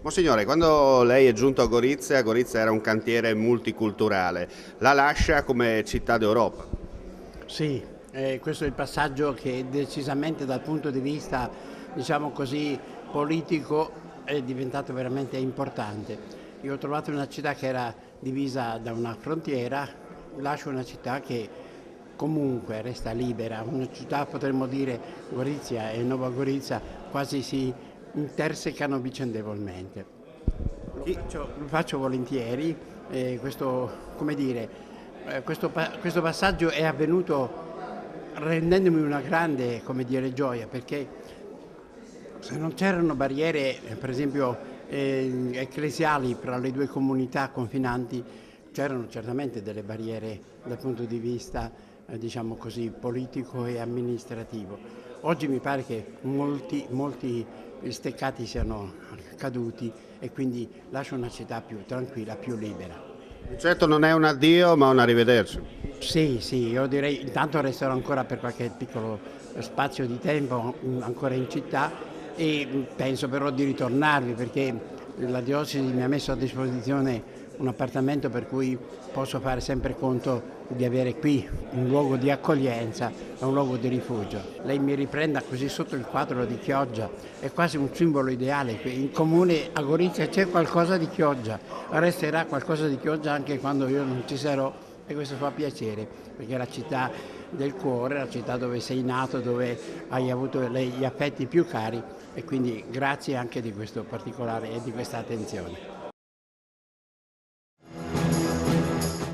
Monsignore, quando lei è giunto a Gorizia era un cantiere multiculturale, la lascia come città d'Europa. Sì, questo è il passaggio che decisamente dal punto di vista, diciamo così, politico è diventato veramente importante. Io ho trovato una città che era divisa da una frontiera, lascio una città che comunque resta libera, una città potremmo dire Gorizia e Nova Gorizia quasi si intersecano vicendevolmente. Lo faccio volentieri, questo, come dire, questo passaggio è avvenuto rendendomi una grande, come dire, gioia, perché se non c'erano barriere, per esempio, ecclesiali tra le due comunità confinanti, c'erano certamente delle barriere dal punto di vista, diciamo così, politico e amministrativo. Oggi mi pare che molti steccati siano caduti e quindi lascio una città più tranquilla, più libera. Certo non è un addio, ma un arrivederci. Sì, sì, io direi intanto resterò ancora per qualche piccolo spazio di tempo ancora in città e penso però di ritornarvi perché la diocesi mi ha messo a disposizione un appartamento per cui posso fare sempre conto di avere qui un luogo di accoglienza e un luogo di rifugio. Lei mi riprenda così sotto il quadro di Chioggia, è quasi un simbolo ideale, in comune a Gorizia c'è qualcosa di Chioggia, resterà qualcosa di Chioggia anche quando io non ci sarò e questo fa piacere perché è la città del cuore, la città dove sei nato, dove hai avuto gli affetti più cari e quindi grazie anche di questo particolare e di questa attenzione.